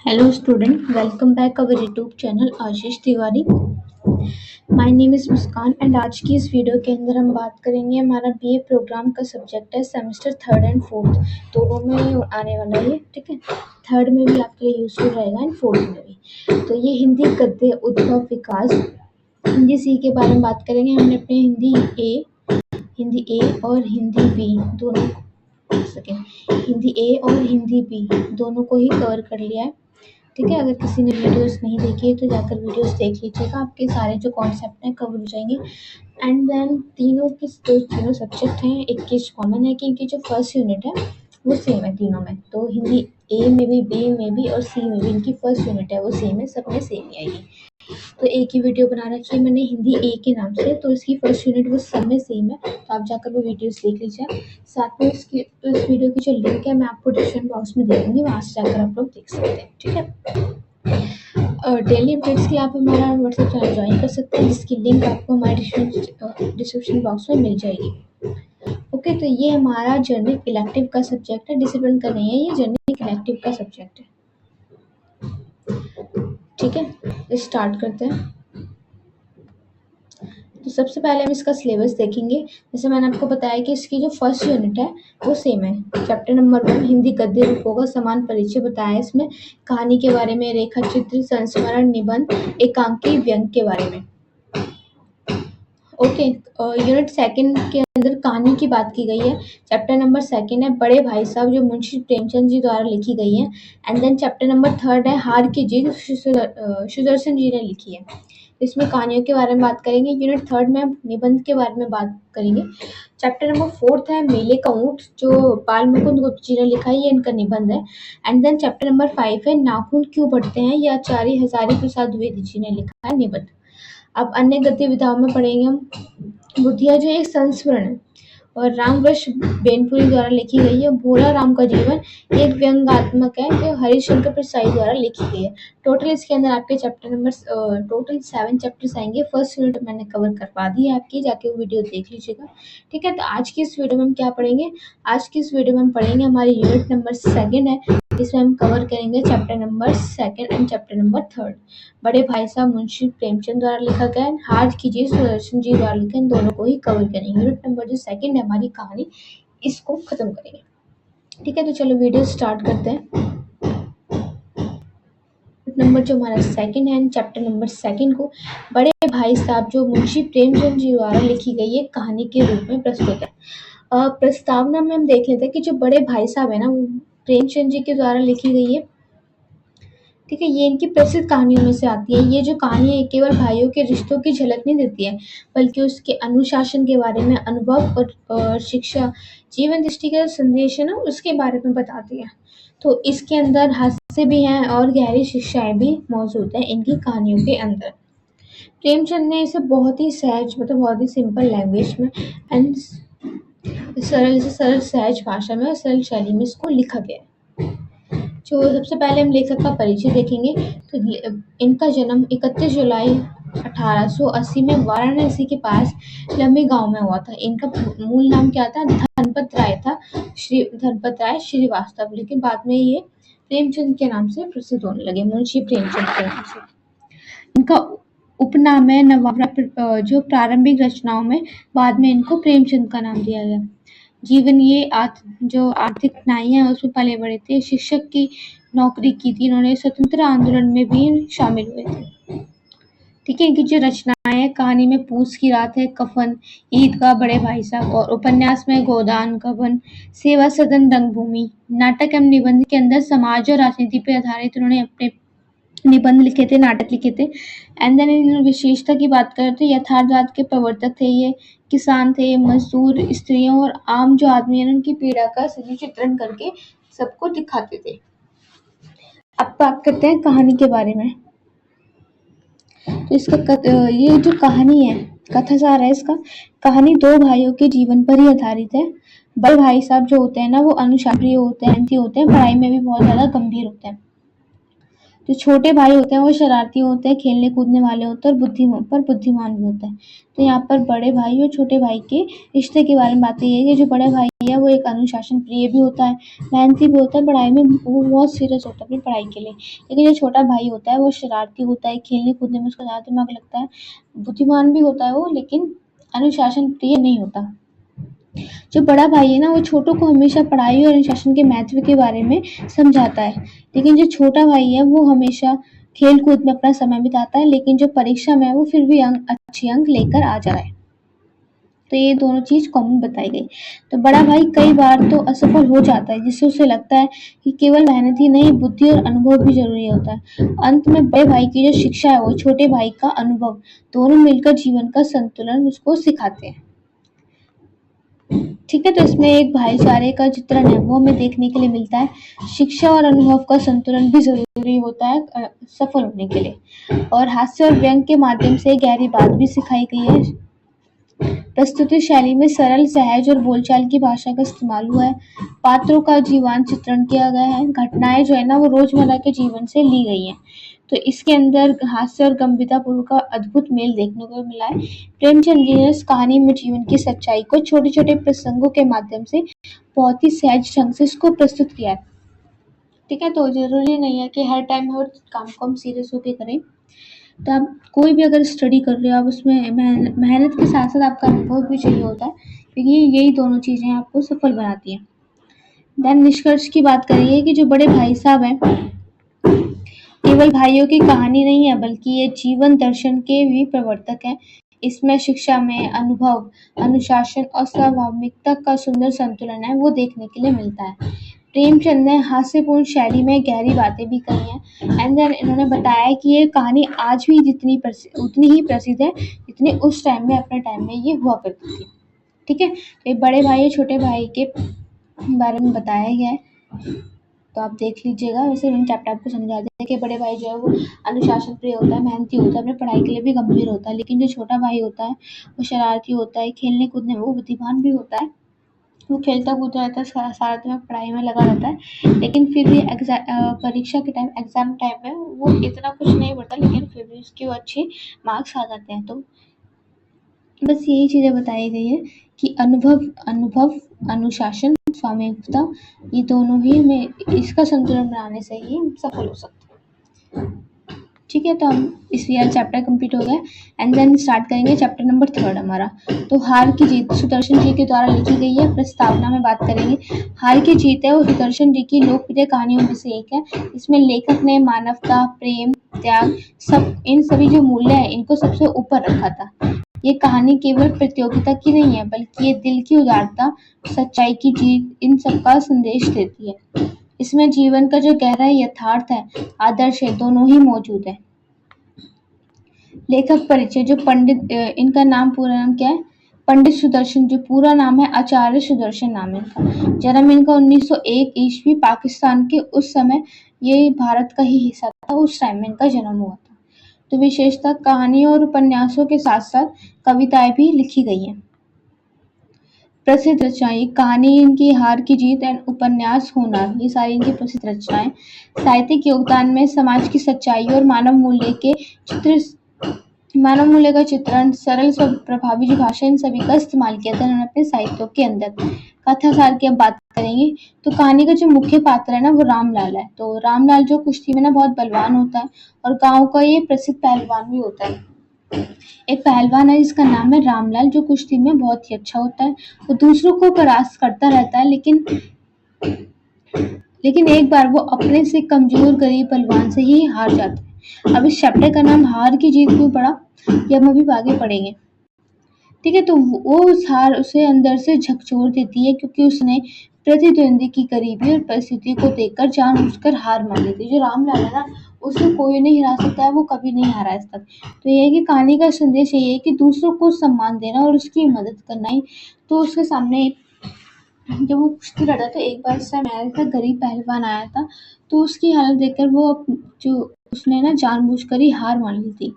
Hello student, welcome back our YouTube channel Ashish Tiwari. My name is Muskan and आज की इस video के अंदर हम बात करेंगे हमारा बीए प्रोग्राम का सब्जेक्ट है सेमेस्टर थर्ड एंड फोर्थ दोनों में आने वाला है। ठीक है, थर्ड में भी आपके लिए यूजफुल रहेगा एंड फोर्थ में भी। तो ये हिंदी गद्य उद्भव विकास हिंदी सी के बारे में बात करेंगे। हमने अपने हिंदी ए और हिंदी बी दोनों हिंदी ए और हिंदी बी दोनों को ही कवर कर लिया है। ठीक है, अगर किसी ने वीडियोस नहीं देखी है तो जाकर वीडियोस देख लीजिएगा, आपके सारे जो कॉन्सेप्ट हैं कवर हो जाएंगे। एंड देन तीनों सब्जेक्ट हैं, एक चीज कॉमन है कि इनकी जो फर्स्ट यूनिट है वो सेम है तीनों में। तो हिंदी ए में भी, बी में भी और सी में भी इनकी फर्स्ट यूनिट है वो सेम है, सब में सेम ही आएगी। तो एक ही वीडियो बना रखी है मैंने हिंदी ए के नाम से, तो इसकी फर्स्ट यूनिट वो सब में सेम है, तो आप जाकर वो वीडियोस देख लीजिए। साथ में इस वीडियो की जो लिंक है मैं आपको डिस्क्रिप्शन बॉक्स में दे दूँगी, वहाँ से जाकर आप लोग देख सकते हैं। ठीक है, डेली अपडेट्स के लिए आप हमारा व्हाट्सएप चैनल ज्वाइन कर सकते हैं, जिसकी लिंक आपको हमारे डिस्क्रिप्शन बॉक्स में मिल जाएगी। ओके, तो ये हमारा जर्नल इलेक्टिव का सब्जेक्ट है, डिसिप्लिन का नहीं है, ये जर्नल इलेक्टिव का सब्जेक्ट है। ठीक है, तो स्टार्ट करते हैं। तो सबसे पहले हम इसका सिलेबस देखेंगे। जैसे मैंने आपको बताया कि इसकी जो फर्स्ट यूनिट है वो सेम है। चैप्टर नंबर 1 हिंदी गद्य रूपों का समान परिचय बताया है इसमें, कहानी के बारे में, रेखा चित्र, संस्मरण, निबंध, एकांकी, व्यंग के बारे में। ओके, यूनिट सेकंड के अंदर कहानी की बात की गई है। चैप्टर नंबर 2 है बड़े भाई साहब, जो मुंशी प्रेमचंद जी द्वारा लिखी गई है। एंड देन चैप्टर नंबर 3 है हार की जीत, सुदर्शन जी ने लिखी है। इसमें कहानियों के बारे में बात करेंगे। यूनिट 3 में निबंध के बारे में बात करेंगे। चैप्टर नंबर 4 है मेले का ऊँट, जो बाल मुकुंद गुप्त जी ने लिखा है, ये इनका निबंध है। एंड देन चैप्टर नंबर 5 है नाखून क्यों बढ़ते हैं, ये आचार्य हजारी प्रसाद द्विवेदी जी ने लिखा है निबंध। अब अन्य गतिविधियों में पढ़ेंगे हम बुद्धिया, जो एक संस्मरण है और रामवृक्ष बेनपुरी द्वारा लिखी गई है। भोला राम का जीवन एक व्यंग्यात्मक है, जो हरिशंकर प्रसाई द्वारा लिखी गई है। टोटल इसके अंदर आपके टोटल 7 चैप्टर्स आएंगे। फर्स्ट यूनिट मैंने कवर करवा दी है आपकी, जाके वो वीडियो देख लीजिएगा। ठीक है, तो आज की इस वीडियो में हम क्या पढ़ेंगे? आज की इस वीडियो में हम पढ़ेंगे हमारी यूनिट नंबर 2 है, इसमें हम कवर करेंगे chapter number 2 and chapter number 3। बड़े भाई साहब मुंशी प्रेमचंद द्वारा लिखा गया है, हार कीजिए सुदर्शन जी द्वारा लिखा है, इन दोनों को ही कवर करेंगे। यूनिट नंबर जो 2 है हमारी कहानी, इसको खत्म करेंगे। ठीक है, तो चलो वीडियो स्टार्ट करते हैं। नंबर जो हमारा 2 है, चैप्टर नंबर 2 को बड़े भाई साहब, जो मुंशी प्रेमचंद जी द्वारा लिखी गई है, कहानी के रूप में प्रस्तुत है। प्रस्तावना में हम देख लेते हैं कि जो बड़े भाई साहब है ना, वो प्रेमचंद जी के द्वारा लिखी गई है। ठीक है, ये इनकी प्रसिद्ध कहानियों में से आती है। ये जो कहानी है केवल भाइयों के रिश्तों की झलक नहीं देती है, बल्कि उसके अनुशासन के बारे में, अनुभव और शिक्षा, जीवन दृष्टि का संदेश है ना, उसके बारे में बताती है। तो इसके अंदर हास्य भी हैं और गहरी शिक्षाएं भी मौजूद हैं इनकी कहानियों के अंदर। प्रेमचंद ने इसे बहुत ही सहज, मतलब बहुत ही सिंपल लैंग्वेज में एंड सरल से सरल सहज भाषा में और सरल शैली में इसको लिखा गया है। जो सबसे पहले हम लेखक का परिचय देखेंगे। तो इनका जन्म 31 जुलाई 1880 में वाराणसी के पास लम्बी गांव में हुआ था। इनका मूल नाम क्या था? धनपत राय था, धनपत राय श्रीवास्तव, लेकिन बाद में ये प्रेमचंद के नाम से प्रसिद्ध होने लगे, मुंशी प्रेमचंद के नाम से। इनका उपनाम है नवाब, जो प्रारंभिक रचनाओं में बाद में इनको प्रेमचंद का नाम दिया गया। जीवन ये जो आर्थिक कठिनाई है उसमें पले बड़े थे। शिक्षक की नौकरी की थी इन्होंने, स्वतंत्र आंदोलन में भी शामिल हुए थे। ठीक है, इनकी जो रचनाएं है, कहानी में पूस की रात है, कफन, ईदगाह, बड़े भाई साहब, और उपन्यास में गोदान, कफन, सेवा सदन, रंगभूमि। नाटक एवं निबंध के अंदर समाज और राजनीति पर आधारित उन्होंने अपने निबंध लिखे थे, नाटक लिखे थे। एंड देन इन विशेषता की बात करें तो यथार्थवाद के प्रवर्तक थे ये। किसान थे, मजदूर, स्त्रियों और आम जो आदमी है उनकी पीड़ा का सही चित्रण करके सबको दिखाते थे। अब बात करते हैं कहानी के बारे में। तो इसका ये जो कहानी है, कथासार है इसका, कहानी 2 भाइयों के जीवन पर ही आधारित है। बड़े भाई साहब जो होते हैं ना, वो अनुशासनप्रिय होते हैं, पढ़ाई में भी बहुत ज्यादा गंभीर होते हैं। जो छोटे भाई होते हैं वो शरारती होते हैं, खेलने कूदने वाले होते हैं और बुद्धिमान भी होते हैं। तो यहाँ पर बड़े भाई और छोटे भाई के रिश्ते के बारे में बात की गई है कि जो बड़ा भाई है वो एक अनुशासन प्रिय भी होता है, मेहनती भी होता है, पढ़ाई में वो बहुत सीरियस होता है अपनी पढ़ाई के लिए। लेकिन जो छोटा भाई होता है वो शरारती होता है, खेलने कूदने में उसका ज़्यादा दिमाग लगता है, बुद्धिमान भी होता है वो, लेकिन अनुशासन प्रिय नहीं होता। जो बड़ा भाई है ना वो छोटों को हमेशा पढ़ाई और अनुशासन के महत्व के बारे में समझाता है, लेकिन जो छोटा भाई है वो हमेशा खेल कूद में अपना समय बिताता है, लेकिन जो परीक्षा में है वो फिर भी अच्छे अंक लेकर आ जाए। तो ये दोनों चीज कॉमन बताई गई। तो बड़ा भाई कई बार तो असफल हो जाता है, जिससे उसे लगता है कि केवल मेहनत ही नहीं, बुद्धि और अनुभव भी जरूरी होता है। अंत में बड़े भाई की जो शिक्षा है वो छोटे भाई का अनुभव, दोनों मिलकर जीवन का संतुलन उसको सिखाते हैं। ठीक है, तो इसमें एक भाईचारे का चित्रण है वो हमें देखने के लिए मिलता है। शिक्षा और अनुभव का संतुलन भी जरूरी होता है सफल होने के लिए। और हास्य और व्यंग के माध्यम से गहरी बात भी सिखाई गई है। प्रस्तुति शैली में सरल, सहज और बोलचाल की भाषा का इस्तेमाल हुआ है। पात्रों का जीवंत चित्रण किया गया है। घटनाएं जो है ना वो रोजमर्रा के जीवन से ली गई हैं। तो इसके अंदर हास्य और गंभीरतापूर्वक का अद्भुत मेल देखने को मिला है। प्रेमचंद जी ने इस कहानी में जीवन की सच्चाई को छोटे छोटे प्रसंगों के माध्यम से बहुत ही सहज ढंग से इसको प्रस्तुत किया है। ठीक है, तो जरूरी नहीं है कि हर टाइम हर काम को हम सीरियस होकर करें। तो आप कोई भी अगर स्टडी कर रहे हो, आप उसमें मेहनत के साथ साथ आपका अनुभव भी चाहिए होता है, क्योंकि यही दोनों चीज़ें आपको सफल बनाती हैं। देन निष्कर्ष की बात करेंगे कि जो बड़े भाई साहब हैं केवल भाइयों की कहानी नहीं है, बल्कि ये जीवन दर्शन के भी प्रवर्तक हैं। इसमें शिक्षा में अनुभव, अनुशासन और स्वाभाविकता का सुंदर संतुलन है वो देखने के लिए मिलता है। प्रेमचंद ने हास्यपूर्ण शैली में गहरी बातें भी कही हैं। एंड देन इन्होंने बताया कि ये कहानी आज भी उतनी ही प्रसिद्ध है जितनी उस टाइम में, अपने टाइम में ये हुआ करती थी। ठीक है, तो ये बड़े भाई और छोटे भाई के बारे में बताया गया है, तो आप देख लीजिएगा। वैसे मैंने चैप्टर आपको समझा दिया कि बड़े भाई जो है वो अनुशासन प्रिय होता है, मेहनती होता है, अपने पढ़ाई के लिए भी गंभीर होता है, लेकिन जो छोटा भाई होता है वो शरारती होता है, खेलने कूदने में वो बुद्धिमान भी होता है, वो खेलता कूदता रहता है, सारा दिन पढ़ाई में लगा रहता है, लेकिन फिर भी परीक्षा के टाइम, एग्जाम टाइम में वो इतना कुछ नहीं पढ़ता, लेकिन फिर भी उसके वो अच्छे मार्क्स आ जाते हैं। तो बस यही चीज़ें बताई गई है कि अनुभव, अनुशासन, स्वामित्व, ये दोनों ही में इसका संतुलन बनाने से ही सफल हो सकते हैं। ठीक है, तो हम इस ईयर चैप्टर कंप्लीट हो गया एंड देन स्टार्ट करेंगे चैप्टर नंबर 3 हमारा। तो हार की जीत सुदर्शन जी के द्वारा लिखी गई है। प्रस्तावना में बात करेंगे। हार की जीत है वो सुदर्शन जी की लोकप्रिय कहानियों में से एक है। इसमें लेखक ने मानवता, प्रेम, त्याग, इन सभी जो मूल्य है इनको सबसे ऊपर रखा था। ये कहानी केवल प्रतियोगिता की नहीं है, बल्कि ये दिल की उदारता, सच्चाई की जीत, इन सब का संदेश देती है। इसमें जीवन का जो गहरा यथार्थ है, आदर्श है, दोनों ही मौजूद है। लेखक परिचय, जो पंडित, इनका नाम, पूरा नाम क्या है? पंडित सुदर्शन, जो पूरा नाम है आचार्य सुदर्शन नाम है इनका। जन्म इनका 1901 ईस्वी, पाकिस्तान के उस समय, ये भारत का ही हिस्सा था, उस टाइम में इनका जन्म हुआ था। तो विशेषतः कहानियों और उपन्यासों के साथ साथ कविताएं भी लिखी गई हैं। प्रसिद्ध रचनाएं, कहानी इनकी हार की जीत एंड उपन्यास होनहार, ये सारी इनकी प्रसिद्ध रचनाएं। साहित्यिक योगदान में समाज की सच्चाई और मानव मूल्य का चित्रण, सरल प्रभावी जो भाषा, इन सभी का इस्तेमाल किया था उन्होंने अपने साहित्यों के अंदर। कथासार की अब बात करेंगे, तो कहानी का जो मुख्य पात्र है ना वो रामलाल है। तो रामलाल जो कुश्ती में ना बहुत बलवान होता है और गांव का ये प्रसिद्ध पहलवान भी होता है। एक पहलवान है जिसका नाम है रामलाल, जो कुश्ती में बहुत ही अच्छा होता है। वो दूसरों को परास्त करता रहता है, लेकिन एक बार वो अपने से कमजोर गरीब पहलवान से ही हार जाता है। अब इस चैप्टर का नाम हार की जीत क्यों पड़ा, ये हम अभी आगे पढ़ेंगे। ठीक है, तो वो उस हार उसे अंदर से झकझोर देती है, क्योंकि उसने प्रतिद्वंदी की गरीबी और परिस्थिति को देखकर जानबूझकर हार मान ली थी। जो रामलाल है ना, उसे कोई नहीं हरा सकता है, वो कभी नहीं हारा आज तक। तो ये है कि कहानी का संदेश ये है कि दूसरों को सम्मान देना और उसकी मदद करना ही। तो उसके सामने जब वो कुश्ती लड़ा था, एक बार उससे आया था, गरीब पहलवान आया था, तो उसकी हालत देखकर जो उसने ना जानबूझकर ही हार मान ली थी।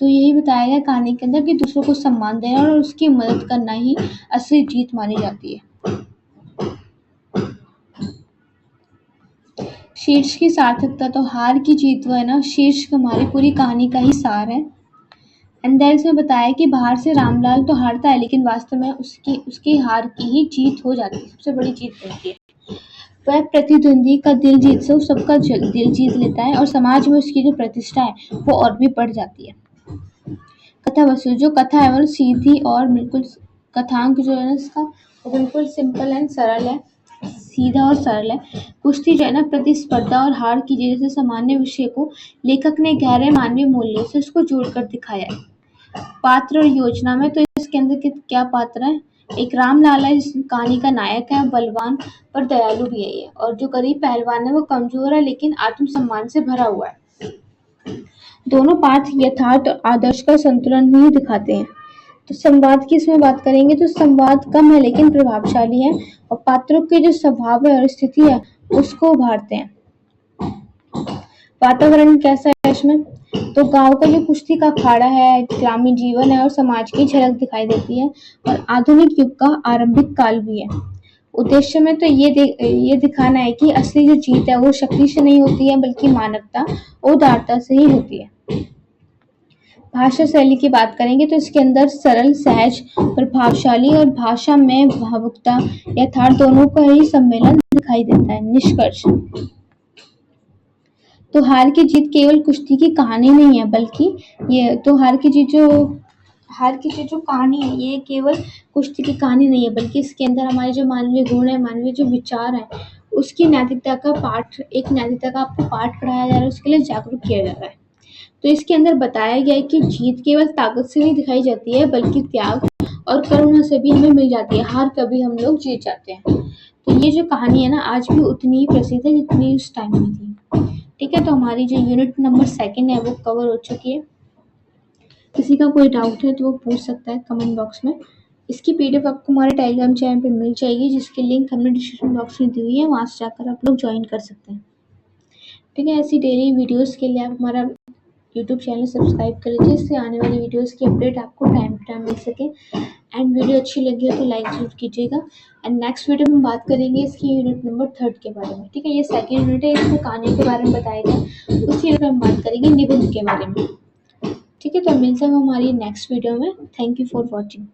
तो यही बताया गया कहानी के अंदर कि दूसरों को सम्मान देना और उसकी मदद करना ही असली जीत मानी जाती है। शीर्ष की सार्थकता, तो हार की जीत वो है ना, शीर्ष हमारी पूरी कहानी का ही सार है। एंड देन इसमें बताया कि बाहर से रामलाल तो हारता है, लेकिन वास्तव में उसकी हार की ही जीत हो जाती है, सबसे बड़ी जीत बनती है। वह प्रतिद्वंदी का दिल जीत से सबका दिल जीत लेता है और समाज में उसकी जो प्रतिष्ठा है वो और भी बढ़ जाती है। कथा वस्तु, जो कथा है वो सीधी और बिल्कुल, कथांक जो है ना इसका वो बिल्कुल सिंपल एंड सरल है, सीधा और सरल है। कुश्ती जो है ना प्रतिस्पर्धा और हार की जैसे सामान्य विषय को लेखक ने गहरे मानवीय मूल्य से उसको जोड़कर दिखाया है। पात्र और योजना में तो इसके अंदर क्या पात्र है, एक रामलाल है जिस कहानी का नायक है, बलवान पर दयालु भी है ये, और जो गरीब पहलवान है वो कमजोर है लेकिन आत्मसम्मान से भरा हुआ है। दोनों पात्र यथार्थ और आदर्श का संतुलन ही दिखाते हैं। तो संवाद की इसमें बात करेंगे तो संवाद कम है लेकिन प्रभावशाली है, और पात्रों के जो स्वभाव है और स्थिति है उसको उभारते हैं। वातावरण कैसा है इसमें, तो गांव का जो कुश्ती का अखाड़ा है, ग्रामीण जीवन है और समाज की झलक दिखाई देती है, और आधुनिक युग का आरंभिक काल भी है। उद्देश्य में तो ये दिखाना है कि असली जो जीत है वो शक्ति से नहीं होती है बल्कि मानवता और उदारता से ही होती है। भाषा शैली की बात करेंगे तो इसके अंदर सरल, सहज, प्रभावशाली और भाषा में भावुकता, यथार्थ दोनों का ही सम्मेलन दिखाई देता है। निष्कर्ष, तो हार की जीत केवल कुश्ती की कहानी नहीं है, बल्कि ये तो हार की जीत जो कहानी है ये केवल कुश्ती की कहानी नहीं है, बल्कि इसके अंदर हमारे जो मानवीय गुण है, मानवीय जो विचार है, उसकी नैतिकता का आपको पाठ पढ़ाया जा रहा है, उसके लिए जागरूक किया जा रहा है। तो इसके अंदर बताया गया है कि जीत केवल ताकत से नहीं दिखाई जाती है, बल्कि त्याग और करुणा से भी हमें मिल जाती है। हार कभी हम लोग जीत जाते हैं। तो ये जो कहानी है ना आज भी उतनी ही प्रसिद्ध है जितनी उस टाइम में थी। ठीक है, तो हमारी जो यूनिट नंबर 2 है वो कवर हो चुकी है। किसी का कोई डाउट है तो वो पूछ सकता है कमेंट बॉक्स में। इसकी पीडीएफ आपको हमारे टेलीग्राम चैनल पे मिल जाएगी, जिसकी लिंक हमने डिस्क्रिप्शन बॉक्स में दी हुई है, वहाँ से जाकर आप लोग ज्वाइन कर सकते हैं। ठीक है, ऐसी डेली वीडियोस के लिए आप हमारा यूट्यूब चैनल सब्सक्राइब कर लीजिए, इससे आने वाली वीडियोस की अपडेट आपको टाइम टू टाइम मिल सके। एंड वीडियो अच्छी लगी हो तो लाइक जरूर कीजिएगा। एंड नेक्स्ट वीडियो में बात करेंगे इसकी यूनिट नंबर 3 के बारे में। ठीक है, ये सेकंड यूनिट है, इसमें कहानी के बारे में बताएगा, उसी यूनिट में हम बात करेंगे निबंध के बारे में। ठीक है, तो मिलते हैं हमारी नेक्स्ट वीडियो में। Thank you for watching.